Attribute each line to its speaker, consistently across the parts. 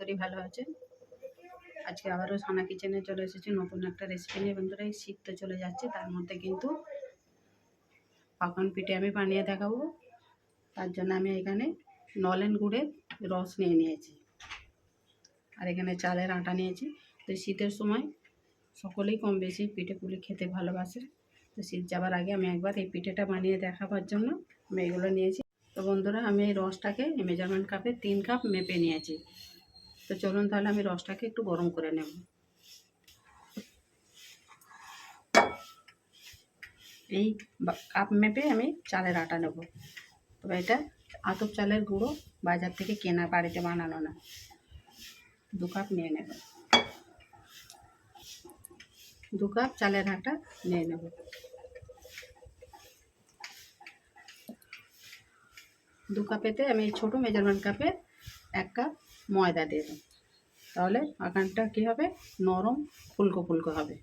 Speaker 1: শরীর ভালো আছে। আজকে আবারও সানা কিচেনে চলে এসেছি নতুন একটা রেসিপি নিয়ে। বন্ধুরা, এই শীত তো চলে যাচ্ছে, তার মধ্যে কিন্তু পাকান পিঠে আমি বানিয়ে দেখাবো। তার জন্য আমি এখানে নলেন গুড়ের রস নিয়ে নিয়েছি, আর এখানে চালের আটা নিয়েছি। তো শীতের সময় সকলেই কম বেশি পিঠে পুলি খেতে ভালোবাসে। তো শীত যাবার আগে আমি একবার এই পিঠেটা বানিয়ে দেখাবার জন্য আমি এগুলো নিয়েছি। তো বন্ধুরা, আমি এই রসটাকে মেজারমেন্ট কাপে 3 কাপ মেপে নিয়েছি। তো চলুন তাহলে আমি রসটাকে একটু গরম করে নেব। এই কাপ মেপে আমি চালের আটা নেব। তবে এটা আতপ চালের গুঁড়ো, বাজার থেকে কেনা, বাড়িতে বানানো না। 2 কাপ নিয়ে নেব। 2 কাপ চালের আটা নিয়ে নেব। 2 কাপেতে আমি ছোটো মেজারমেন্ট কাপে 1 কাপ ময়দা দিয়ে দেব। তাহলে আকারটা কী হবে, নরম ফুলকো ফুলকো হবে।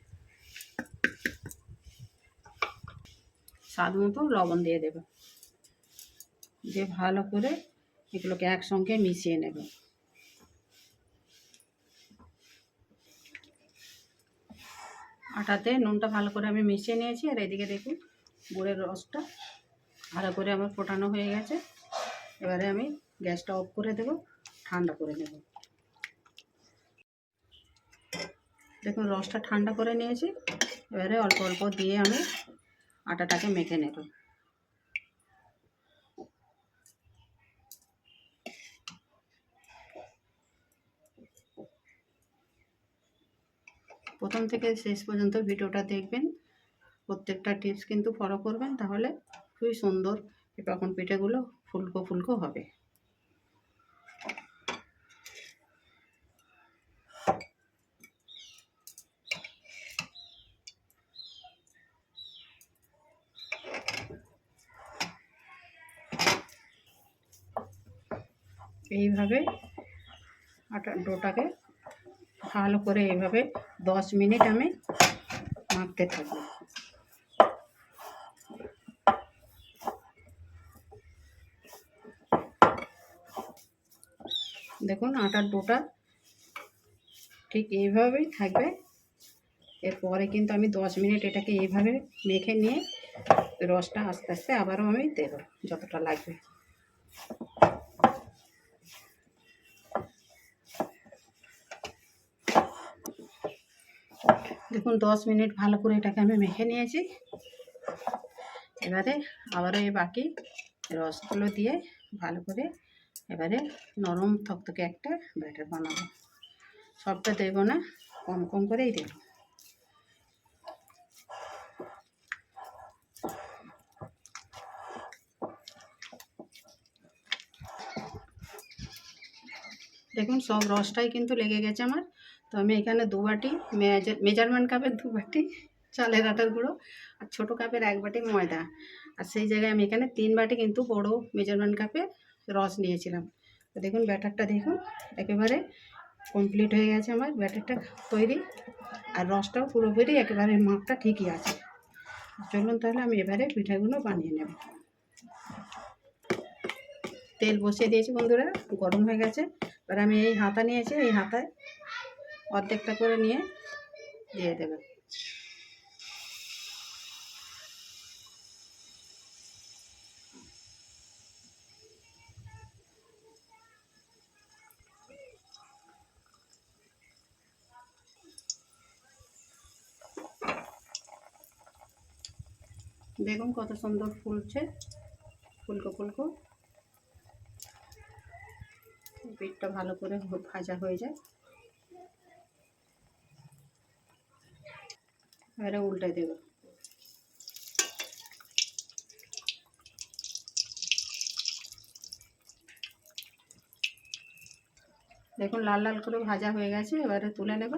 Speaker 1: স্বাদ মতো লবণ দিয়ে দেব, দিয়ে ভালো করে এগুলোকে একসঙ্গে মিশিয়ে নেব। আটাতে নুনটা ভালো করে আমি মিশিয়ে নিয়েছি। আর এদিকে দেখুন গুড়ের রসটা ভালো করে আমার ফোটানো হয়ে গেছে। এবারে আমি গ্যাসটা অফ করে দেব, ঠান্ডা করে নেব। দেখুন রসটা ঠান্ডা করে নিয়েছি। এবারে অল্প অল্প দিয়ে আমি আটাটাকে মেখে নেব। প্রথম থেকে শেষ পর্যন্ত ভিডিওটা দেখবেন, প্রত্যেকটা টিপস কিন্তু ফলো করবেন, তাহলে খুবই সুন্দর তখন পিঠেগুলো ফুলকো ফুলকো হবে। এইভাবে ডোটাকে ভালো করে এইভাবে 10 মিনিট আমি মাখতে থাকবো। দেখুন আটার ডোটা ঠিক এইভাবেই থাকবে। এরপরে কিন্তু আমি 10 মিনিট এটাকে এইভাবে মেখে নিয়ে রসটা আস্তে আস্তে আবারও আমি দেব যতটা লাগবে। দেখুন 10 মিনিট ভালো করে এটাকে আমি মেখে নিয়েছি। এবারে আবারও এই বাকি রসগুলো দিয়ে ভালো করে এবারে নরম থকথকে একটা ব্যাটার বানাবো। সবটা দেবো না, কম কম করেই দেব। দেখুন সব রসটাই কিন্তু লেগে গেছে আমার। তো আমি এখানে 2 বাটি মেজারমেন্ট কাপের 2 বাটি চালের আটার গুঁড়ো আর ছোটো কাপের 1 বাটি ময়দা, আর সেই জায়গায় আমি এখানে 3 বাটি কিন্তু বড় মেজারমেন্ট কাপে রস নিয়েছিলাম। তো দেখুন ব্যাটারটা দেখুন একেবারে কমপ্লিট হয়ে গেছে আমার ব্যাটারটা তৈরি, আর রসটাও পুরোপুরি একেবারে মাপটা ঠিকই আছে। চলুন তাহলে আমি এবারে পিঠাগুলো বানিয়ে নেব। তেল বসিয়ে দিয়েছি বন্ধুরা, গরম হয়ে গেছে। এবার আমি এই হাতা নিয়েছি, এই হাতায় অর্ধেকটা করে নিয়ে দিয়ে দেব। দেখুন কত সুন্দর ফুলছে, ফুলকো ফুলকো। পিঠটা ভালো করে ভাজা হয়ে যায়। এবারে উল্টে দেব। দেখুন লাল লাল করে ভাজা হয়ে গেছে, এবারে তুলে নেব।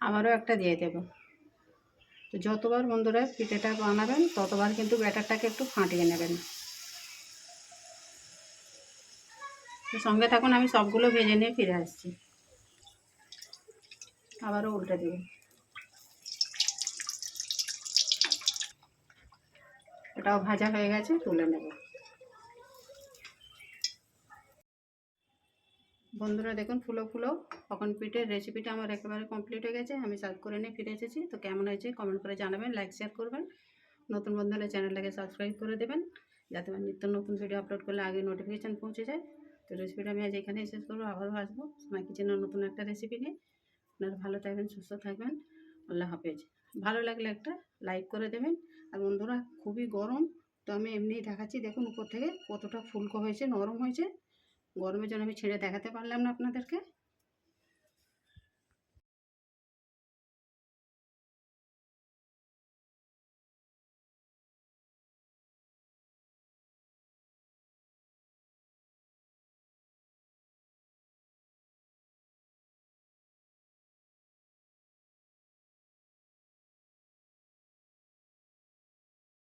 Speaker 1: আবারও একটা দিয়ে দেব। তো যতবার বন্ধুরা পিঠেটা বানাবেন ততবার কিন্তু ব্যাটারটাকে একটু ফাটিয়ে নেবেন। সঙ্গে থাকুন, আমি সবগুলো ভেজে নিয়ে ফিরে আসছি। আবারও উল্টে দেব। এটাও ভাজা হয়ে গেছে, তুলে নেব। বন্ধুরা দেখুন ফুলো ফুলো পকন পিঠের রেসিপিটা আমার একেবারে কমপ্লিট হয়ে গেছে। আমি সার্ভ করে নিয়ে ফিরে এসেছি। তো কেমন হয়েছে কমেন্ট করে জানাবেন, লাইক শেয়ার করবেন, নতুন বন্ধুরা চ্যানেলটাকে সাবস্ক্রাইব করে দেবেন যাতে আমার নিত্য নতুন ভিডিও আপলোড করলে আগে নোটিফিকেশান পৌঁছে যায়। তো রেসিপিটা আমি আজ এখানেই শেষ করবো, আবারও আসবো সোনা কিচেনের নতুন একটা রেসিপি নিয়ে। আপনারা ভালো থাকবেন, সুস্থ থাকবেন, আল্লাহ হাফেজ। ভালো লাগলে একটা লাইক করে দেবেন। আর বন্ধুরা খুবই গরম, তো আমি এমনিই দেখাচ্ছি, দেখুন উপর থেকে কতটা ফুলকো হয়েছে, নরম হয়েছে। গরমের জন্য আমি ছেড়ে দেখাতে পারলাম না আপনাদেরকে।